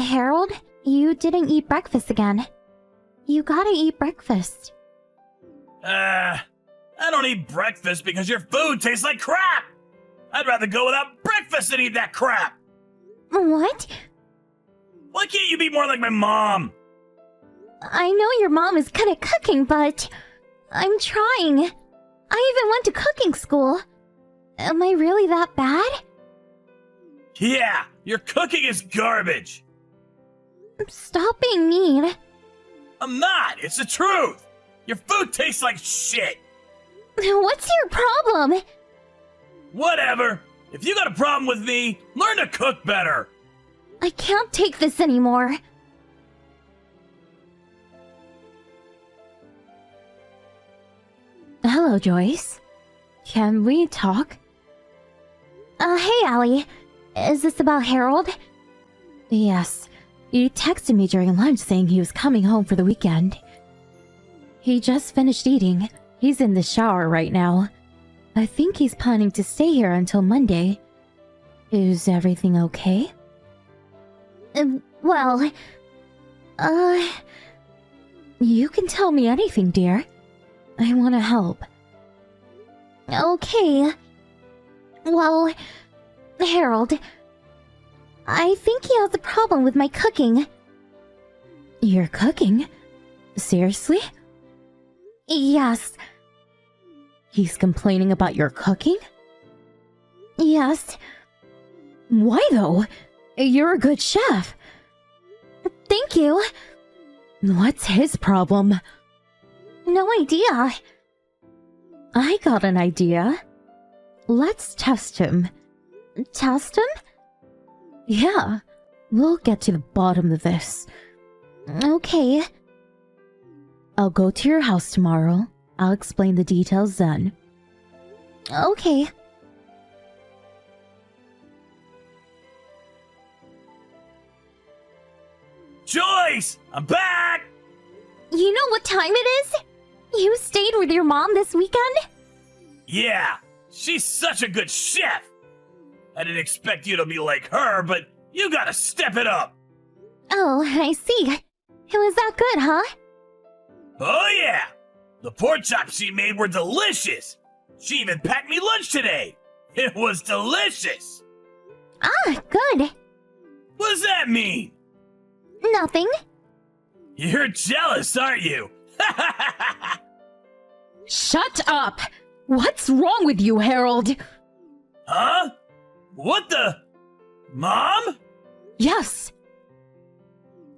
Harold, you didn't eat breakfast again. You gotta eat breakfast. I don't eat breakfast because your food tastes like crap! I'd rather go without breakfast than eat that crap! What? Why can't you be more like my mom? I know your mom is good at cooking, but I'm trying. I even went to cooking school. Am I really that bad? Yeah, your cooking is garbage! Stop being mean. I'm not, it's the truth! Your food tastes like shit! What's your problem? Whatever! If you got a problem with me, learn to cook better! I can't take this anymore. Hello, Joyce. Can we talk? Hey, Allie. Is this about Harold? Yes. You texted me during lunch saying he was coming home for the weekend. He just finished eating. He's in the shower right now. I think he's planning to stay here until Monday. Is everything okay? Well, You can tell me anything, dear. I want to help. Okay. Well, Harold, I think he has a problem with my cooking. You're cooking? Seriously? Yes. He's complaining about your cooking? Yes. Why though? You're a good chef. Thank you. What's his problem? No idea. I got an idea. Let's test him. Test him? Yeah, we'll get to the bottom of this. Okay. I'll go to your house tomorrow. I'll explain the details then. Okay. Joyce! I'm back! You know what time it is? You stayed with your mom this weekend? Yeah, she's such a good chef! I didn't expect you to be like her, but you gotta step it up! Oh, I see. It was that good, huh? Oh yeah! The pork chops she made were delicious! She even packed me lunch today! It was delicious! Ah, good. What does that mean? Nothing. You're jealous, aren't you? Shut up! What's wrong with you, Harold? Huh? What the? Mom? Yes,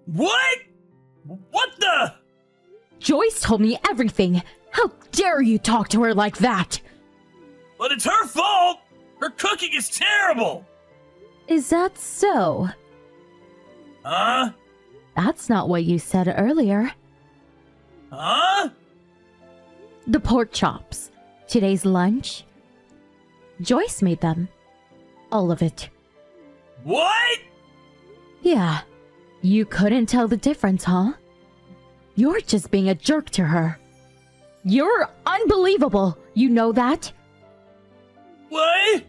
What? What the? Joyce told me everything. How dare you talk to her like that? But it's her fault! Her cooking is terrible! Is that so? Huh? That's not what you said earlier. Huh? The pork chops. Today's lunch. Joyce made them. All of it. What? Yeah. You couldn't tell the difference, huh? You're just being a jerk to her. You're unbelievable. You know that? What?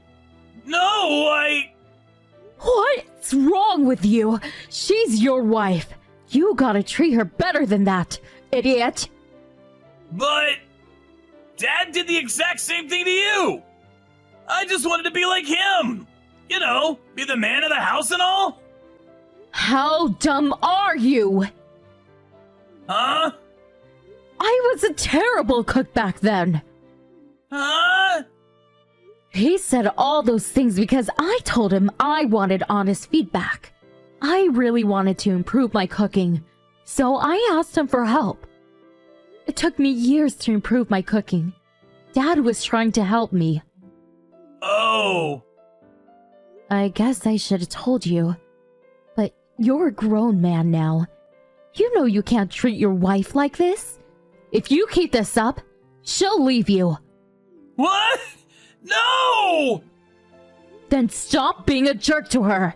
No, What's wrong with you? She's your wife. You gotta treat her better than that, idiot. But Dad did the exact same thing to you. I just wanted to be like him. You know, be the man of the house and all. How dumb are you? Huh? I was a terrible cook back then. Huh? He said all those things because I told him I wanted honest feedback. I really wanted to improve my cooking, so I asked him for help. It took me years to improve my cooking. Dad was trying to help me. Oh. I guess I should have told you. But you're a grown man now. You know you can't treat your wife like this. If you keep this up, she'll leave you. What? No! Then stop being a jerk to her.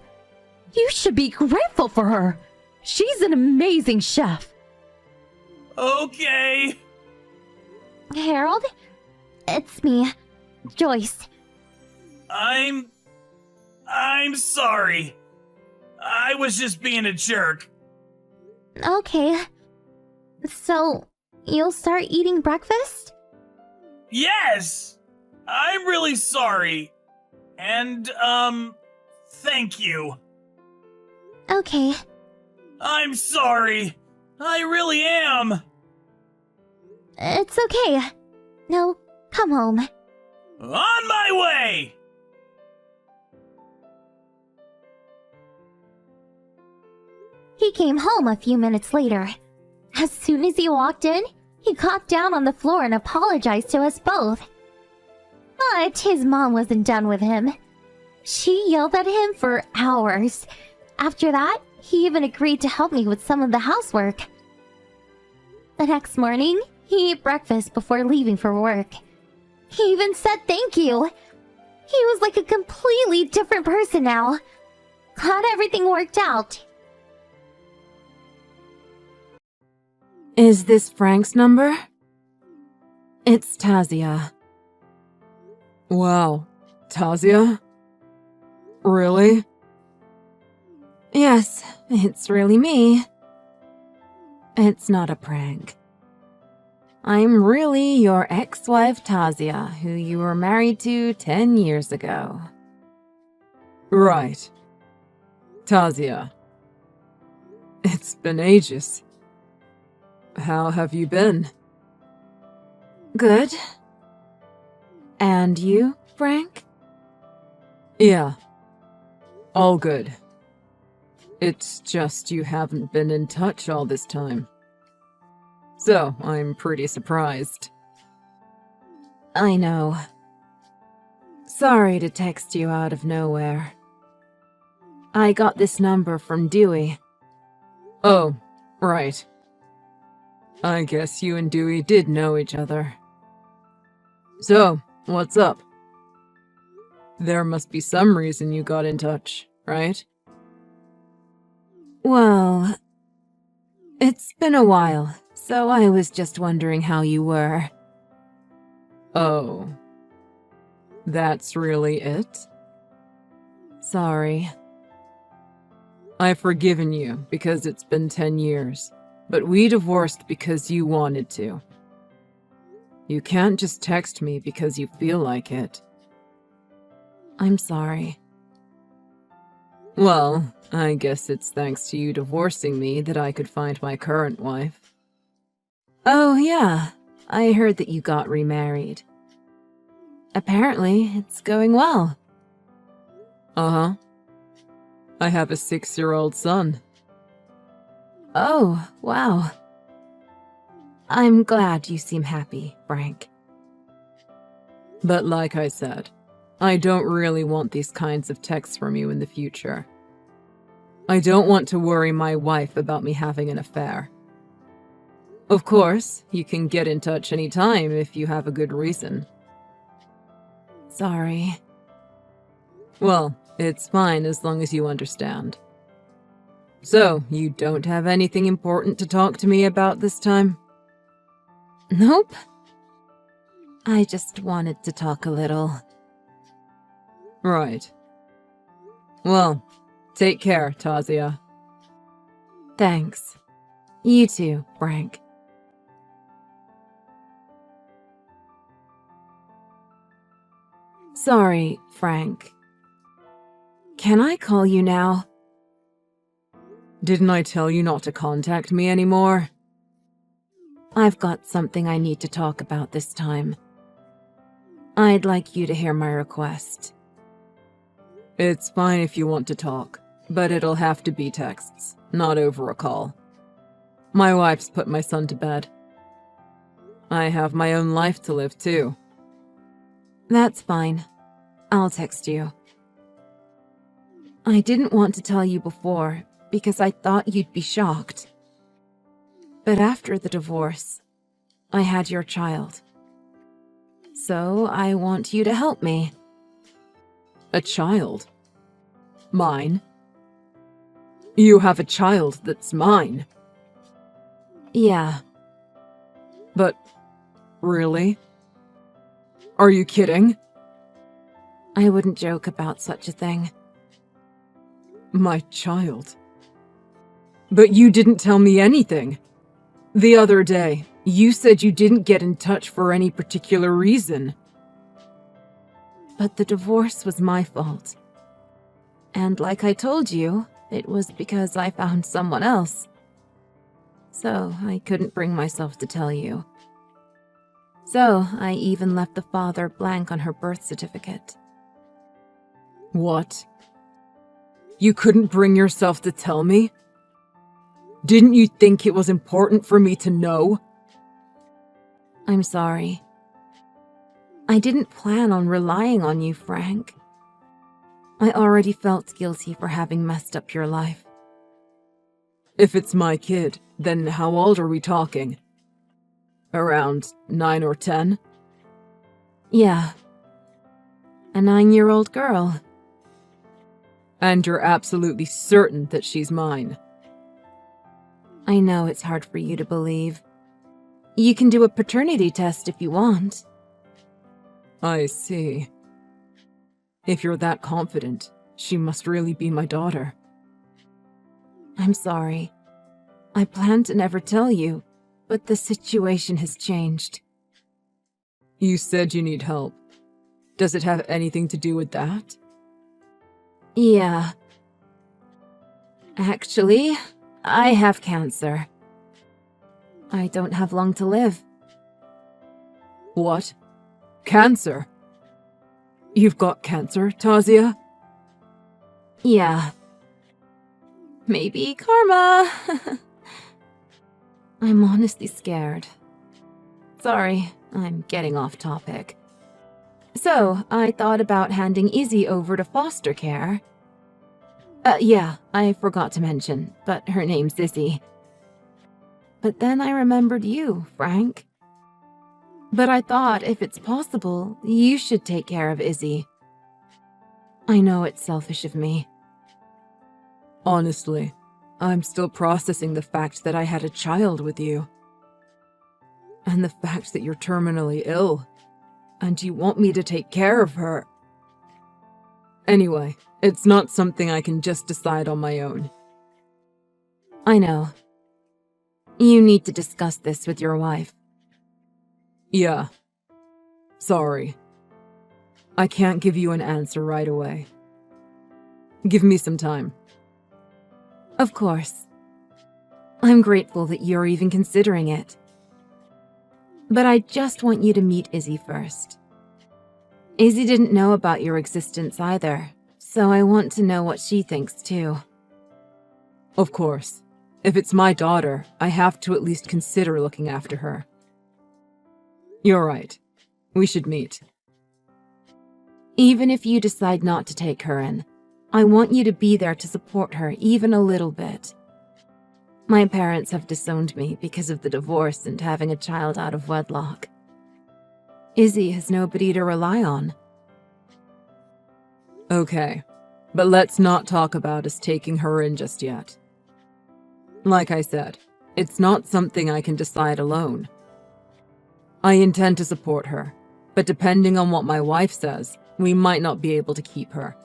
You should be grateful for her. She's an amazing chef. Okay. Harold? It's me, Joyce. I'm sorry. I was just being a jerk. Okay. So, you'll start eating breakfast? Yes! I'm really sorry. And, thank you. Okay. I'm sorry. I really am. It's okay. Now, come home. On my way! He came home a few minutes later. As soon as he walked in, he got down on the floor and apologized to us both. But his mom wasn't done with him. She yelled at him for hours. After that, he even agreed to help me with some of the housework. The next morning, he ate breakfast before leaving for work. He even said thank you. He was like a completely different person now. Glad everything worked out. Is this Frank's number? It's Tazia. Wow, Tazia? Really? Yes, it's really me. It's not a prank. I'm really your ex-wife Tazia, who you were married to 10 years ago. Right. Tazia. It's been ages. How have you been? Good. And you, Frank? Yeah. All good. It's just you haven't been in touch all this time. So, I'm pretty surprised. I know. Sorry to text you out of nowhere. I got this number from Dewey. Oh, right. I guess you and Dewey did know each other. So, what's up? There must be some reason you got in touch, right? Well, it's been a while, so I was just wondering how you were. Oh. That's really it? Sorry. I've forgiven you because it's been 10 years, but we divorced because you wanted to. You can't just text me because you feel like it. I'm sorry. Well, I guess it's thanks to you divorcing me that I could find my current wife. Oh, yeah. I heard that you got remarried. Apparently, it's going well. Uh-huh. I have a 6-year-old son. Oh, wow. I'm glad you seem happy, Frank. But like I said, I don't really want these kinds of texts from you in the future. I don't want to worry my wife about me having an affair. Of course, you can get in touch anytime if you have a good reason. Sorry. Well, it's fine as long as you understand. So, you don't have anything important to talk to me about this time? Nope. I just wanted to talk a little. Right. Well, take care, Tazia. Thanks. You too, Frank. Sorry, Frank. Can I call you now? Didn't I tell you not to contact me anymore? I've got something I need to talk about this time. I'd like you to hear my request. It's fine if you want to talk, but it'll have to be texts, not over a call. My wife's put my son to bed. I have my own life to live too. That's fine. I'll text you. I didn't want to tell you before because I thought you'd be shocked. But after the divorce, I had your child. So I want you to help me. A child? Mine? You have a child that's mine? Yeah. But, really? Are you kidding? I wouldn't joke about such a thing. My child. But you didn't tell me anything. The other day, you said you didn't get in touch for any particular reason. But the divorce was my fault. And like I told you, it was because I found someone else. So I couldn't bring myself to tell you. So I even left the father blank on her birth certificate. What? You couldn't bring yourself to tell me? Didn't you think it was important for me to know? I'm sorry. I didn't plan on relying on you, Frank. I already felt guilty for having messed up your life. If it's my kid, then how old are we talking? Around 9 or 10? Yeah. A 9-year-old girl. And you're absolutely certain that she's mine? I know it's hard for you to believe. You can do a paternity test if you want. I see. If you're that confident, she must really be my daughter. I'm sorry. I planned to never tell you, but the situation has changed. You said you need help. Does it have anything to do with that? Yeah. Actually, I have cancer. I don't have long to live. What? Cancer? You've got cancer, Tazia? Yeah. Maybe karma. I'm honestly scared. Sorry, I'm getting off topic. So, I thought about handing Izzy over to foster care. Yeah, I forgot to mention, but her name's Izzy. But then I remembered you, Frank. But I thought if it's possible, you should take care of Izzy. I know it's selfish of me. Honestly, I'm still processing the fact that I had a child with you. And the fact that you're terminally ill, and you want me to take care of her. Anyway, it's not something I can just decide on my own. I know. You need to discuss this with your wife. Yeah. Sorry. I can't give you an answer right away. Give me some time. Of course. I'm grateful that you're even considering it. But I just want you to meet Izzy first. Izzy didn't know about your existence either, so I want to know what she thinks too. Of course. If it's my daughter, I have to at least consider looking after her. You're right. We should meet. Even if you decide not to take her in, I want you to be there to support her even a little bit. My parents have disowned me because of the divorce and having a child out of wedlock. Izzy has nobody to rely on. Okay, but let's not talk about us taking her in just yet. Like I said, it's not something I can decide alone. I intend to support her, but depending on what my wife says, we might not be able to keep her.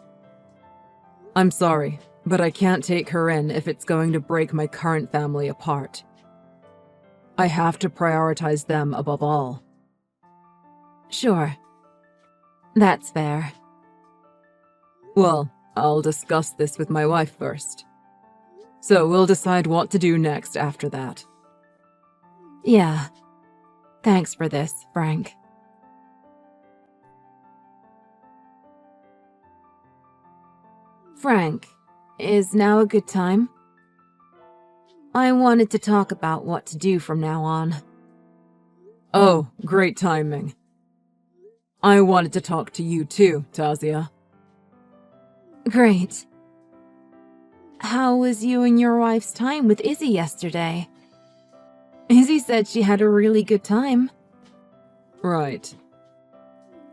I'm sorry, but I can't take her in if it's going to break my current family apart. I have to prioritize them above all. Sure. That's fair. Well, I'll discuss this with my wife first. So we'll decide what to do next after that. Yeah. Thanks for this, Frank. Frank, is now a good time? I wanted to talk about what to do from now on. Oh, great timing. I wanted to talk to you too, Tazia. Great. How was you and your wife's time with Izzy yesterday? Izzy said she had a really good time. Right.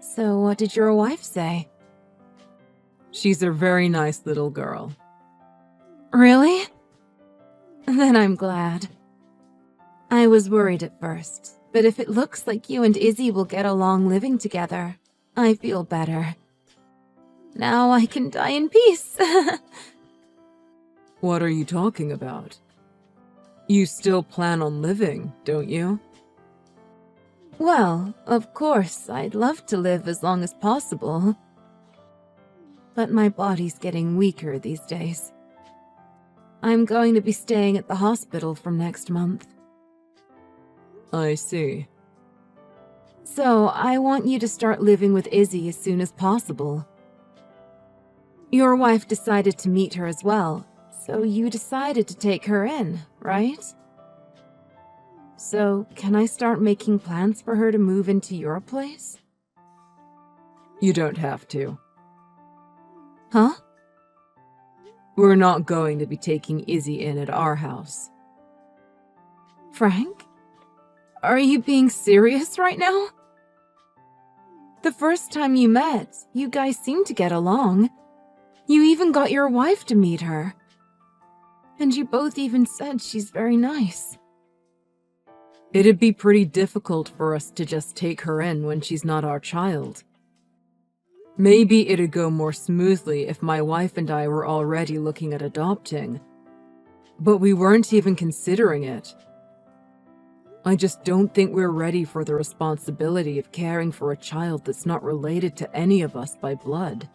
So what did your wife say? She's a very nice little girl. Really? Then I'm glad. I was worried at first, but if it looks like you and Izzy will get along living together, I feel better. Now I can die in peace. What are you talking about? You still plan on living, don't you? Well, of course, I'd love to live as long as possible. But my body's getting weaker these days. I'm going to be staying at the hospital from next month. I see. So, I want you to start living with Izzy as soon as possible. Your wife decided to meet her as well, so you decided to take her in, right? So, can I start making plans for her to move into your place? You don't have to. Huh? We're not going to be taking Izzy in at our house. Frank? Are you being serious right now? The first time you met, you guys seemed to get along. You even got your wife to meet her. And you both even said she's very nice. It'd be pretty difficult for us to just take her in when she's not our child. Maybe it'd go more smoothly if my wife and I were already looking at adopting. But we weren't even considering it. I just don't think we're ready for the responsibility of caring for a child that's not related to any of us by blood.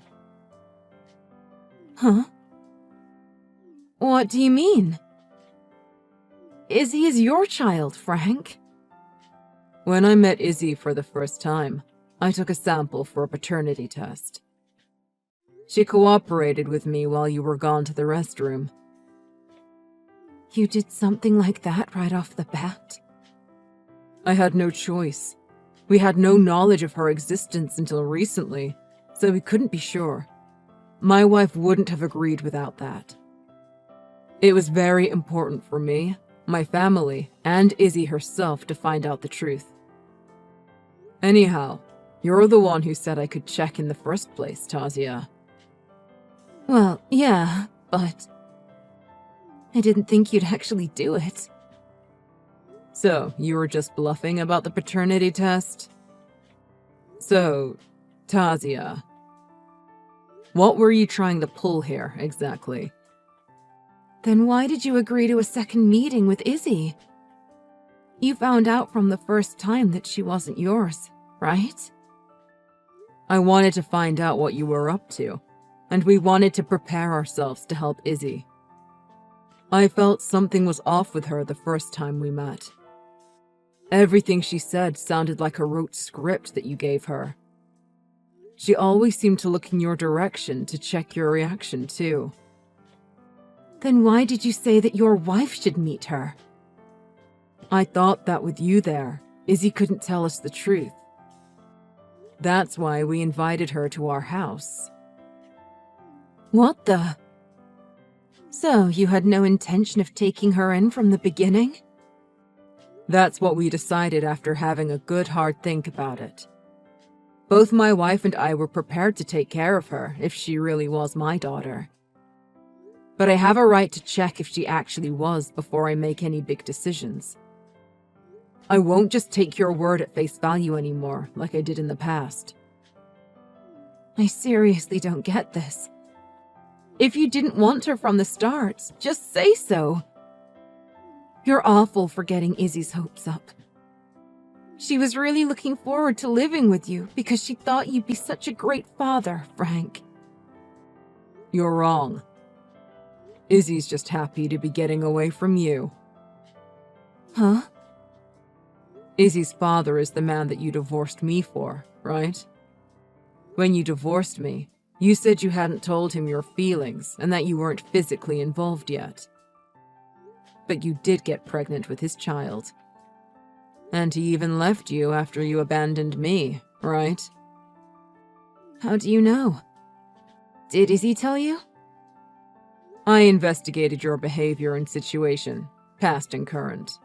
Huh? What do you mean? Izzy is your child, Frank. When I met Izzy for the first time, I took a sample for a paternity test. She cooperated with me while you were gone to the restroom. You did something like that right off the bat? I had no choice. We had no knowledge of her existence until recently, so we couldn't be sure. My wife wouldn't have agreed without that. It was very important for me, my family, and Izzy herself to find out the truth. Anyhow, you're the one who said I could check in the first place, Tazia. Well, yeah, but I didn't think you'd actually do it. So, you were just bluffing about the paternity test? So, Tazia, what were you trying to pull here, exactly? Then why did you agree to a second meeting with Izzy? You found out from the first time that she wasn't yours, right? I wanted to find out what you were up to, and we wanted to prepare ourselves to help Izzy. I felt something was off with her the first time we met. Everything she said sounded like a rote script that you gave her. She always seemed to look in your direction to check your reaction, too. Then why did you say that your wife should meet her? I thought that with you there, Izzy couldn't tell us the truth. That's why we invited her to our house. What the? So you had no intention of taking her in from the beginning? That's what we decided after having a good hard think about it. Both my wife and I were prepared to take care of her if she really was my daughter. But I have a right to check if she actually was before I make any big decisions. I won't just take your word at face value anymore, like I did in the past. I seriously don't get this. If you didn't want her from the start, just say so. You're awful for getting Izzy's hopes up. She was really looking forward to living with you because she thought you'd be such a great father, Frank. You're wrong. Izzy's just happy to be getting away from you. Huh? Izzy's father is the man that you divorced me for, right? When you divorced me, you said you hadn't told him your feelings and that you weren't physically involved yet. But you did get pregnant with his child. And he even left you after you abandoned me, right? How do you know? Did Izzy tell you? I investigated your behavior and situation, past and current.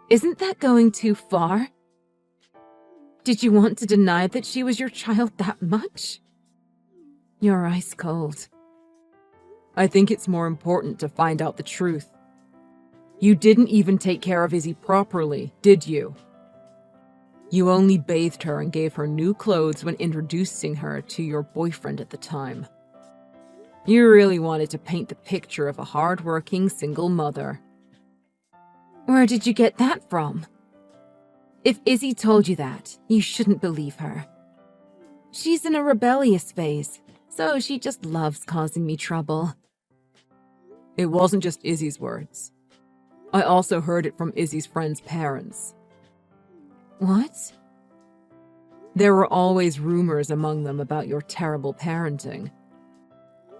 Isn't that going too far? Did you want to deny that she was your child that much? You're ice cold. I think it's more important to find out the truth. You didn't even take care of Izzy properly, did you? You only bathed her and gave her new clothes when introducing her to your boyfriend at the time. You really wanted to paint the picture of a hard-working single mother. Where did you get that from? If Izzy told you that, you shouldn't believe her. She's in a rebellious phase, so she just loves causing me trouble. It wasn't just Izzy's words. I also heard it from Izzy's friends' parents. What? There were always rumors among them about your terrible parenting.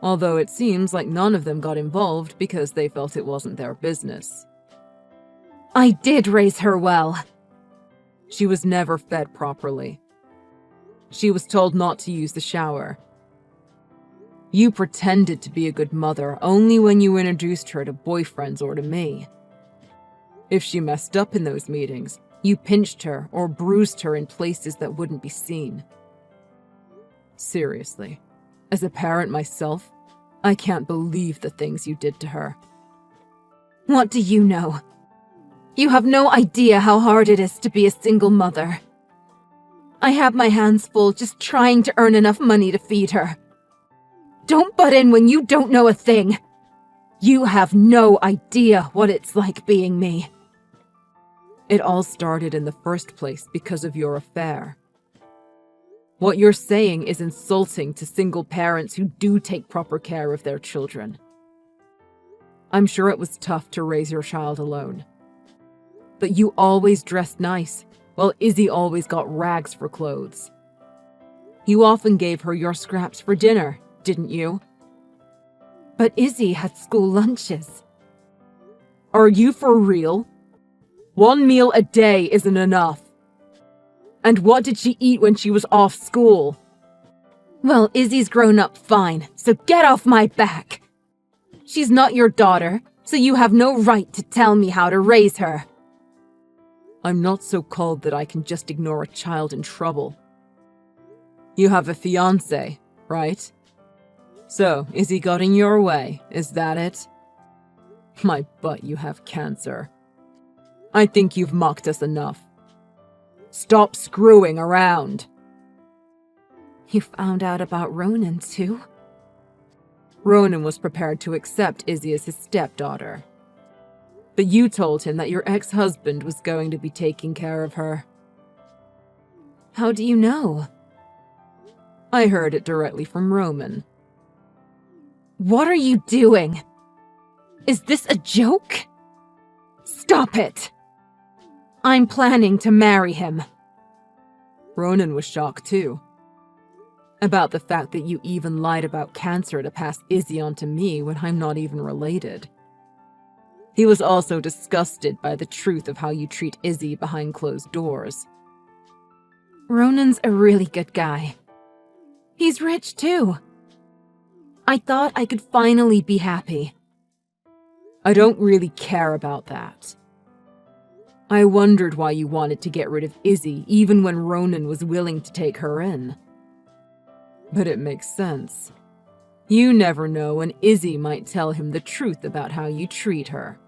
Although it seems like none of them got involved because they felt it wasn't their business. I did raise her well. She was never fed properly. She was told not to use the shower. You pretended to be a good mother only when you introduced her to boyfriends or to me. If she messed up in those meetings, you pinched her or bruised her in places that wouldn't be seen. Seriously, as a parent myself, I can't believe the things you did to her. What do you know? You have no idea how hard it is to be a single mother. I have my hands full just trying to earn enough money to feed her. Don't butt in when you don't know a thing. You have no idea what it's like being me. It all started in the first place because of your affair. What you're saying is insulting to single parents who do take proper care of their children. I'm sure it was tough to raise your child alone. But you always dressed nice, while Izzy always got rags for clothes. You often gave her your scraps for dinner, didn't you? But Izzy had school lunches. Are you for real? 1 meal a day isn't enough. And what did she eat when she was off school? Well, Izzy's grown up fine, so get off my back. She's not your daughter, so you have no right to tell me how to raise her. I'm not so cold that I can just ignore a child in trouble. You have a fiancé, right? So, Izzy got in your way, is that it? My butt, you have cancer. I think you've mocked us enough. Stop screwing around. You found out about Ronan, too? Ronan was prepared to accept Izzy as his stepdaughter. But you told him that your ex-husband was going to be taking care of her. How do you know? I heard it directly from Roman. What are you doing? Is this a joke? Stop it! I'm planning to marry him. Ronan was shocked too. About the fact that you even lied about cancer to pass Izzy on to me when I'm not even related. He was also disgusted by the truth of how you treat Izzy behind closed doors. Ronan's a really good guy. He's rich too. I thought I could finally be happy. I don't really care about that. I wondered why you wanted to get rid of Izzy even when Ronan was willing to take her in. But it makes sense. You never know when Izzy might tell him the truth about how you treat her.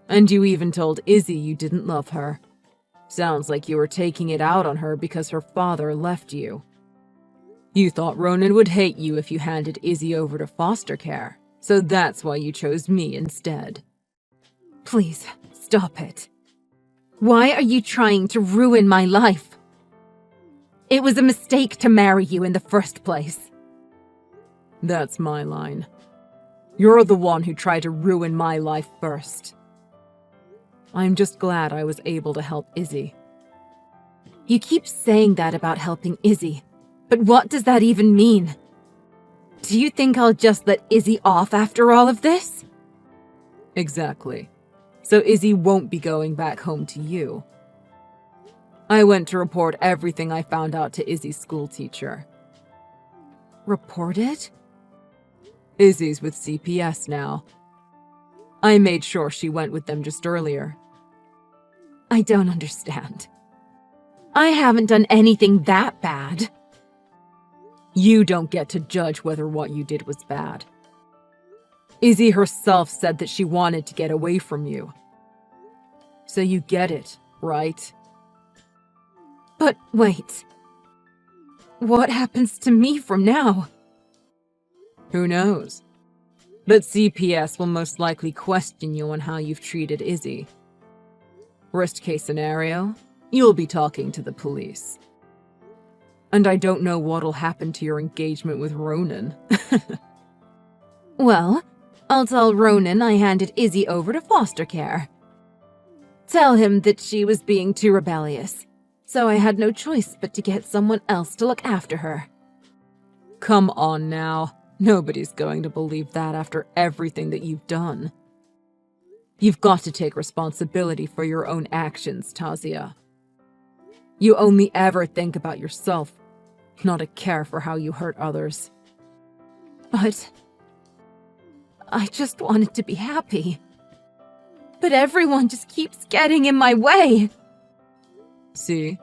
And you even told Izzy you didn't love her. Sounds like you were taking it out on her because her father left you. You thought Ronan would hate you if you handed Izzy over to foster care, so that's why you chose me instead. Please, stop it. Why are you trying to ruin my life? It was a mistake to marry you in the first place. That's my line. You're the one who tried to ruin my life first. I'm just glad I was able to help Izzy. You keep saying that about helping Izzy, but what does that even mean? Do you think I'll just let Izzy off after all of this? Exactly. So Izzy won't be going back home to you. I went to report everything I found out to Izzy's school teacher. Report it? Izzy's with CPS now. I made sure she went with them just earlier. I don't understand. I haven't done anything that bad. You don't get to judge whether what you did was bad. Izzy herself said that she wanted to get away from you. So you get it, right? But wait. What happens to me from now? Who knows? But CPS will most likely question you on how you've treated Izzy. Worst case scenario, you'll be talking to the police. And I don't know what'll happen to your engagement with Ronan. Well, I'll tell Ronan I handed Izzy over to foster care. Tell him that she was being too rebellious, so I had no choice but to get someone else to look after her. Come on now. Nobody's going to believe that after everything that you've done. You've got to take responsibility for your own actions, Tazia. You only ever think about yourself, not a care for how you hurt others. But I just wanted to be happy. But everyone just keeps getting in my way. See,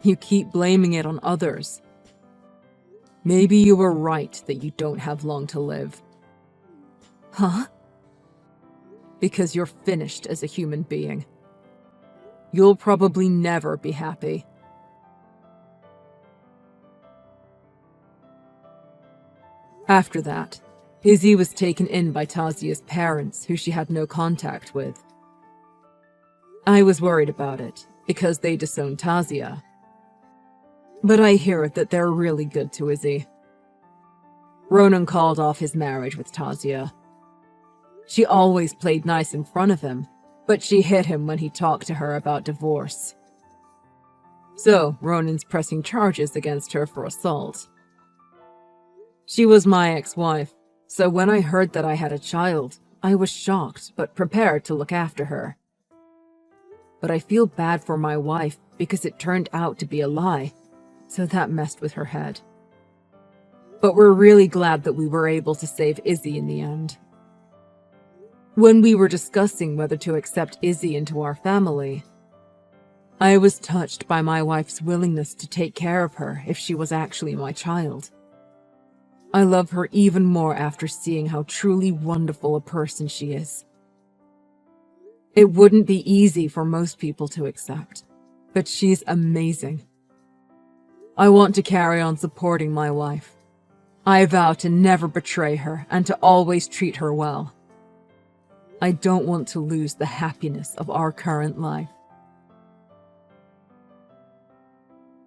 you keep blaming it on others. Maybe you were right that you don't have long to live. Huh? Because you're finished as a human being. You'll probably never be happy. After that, Izzy was taken in by Tazia's parents, who she had no contact with. I was worried about it, because they disowned Tazia. But I hear that they're really good to Izzy. Ronan called off his marriage with Tazia. She always played nice in front of him, but she hit him when he talked to her about divorce. So, Ronan's pressing charges against her for assault. She was my ex-wife, so when I heard that I had a child, I was shocked but prepared to look after her. But I feel bad for my wife because it turned out to be a lie, so that messed with her head. But we're really glad that we were able to save Izzy in the end. When we were discussing whether to accept Izzy into our family, I was touched by my wife's willingness to take care of her if she was actually my child. I love her even more after seeing how truly wonderful a person she is. It wouldn't be easy for most people to accept, but she's amazing. I want to carry on supporting my wife. I vow to never betray her and to always treat her well. I don't want to lose the happiness of our current life.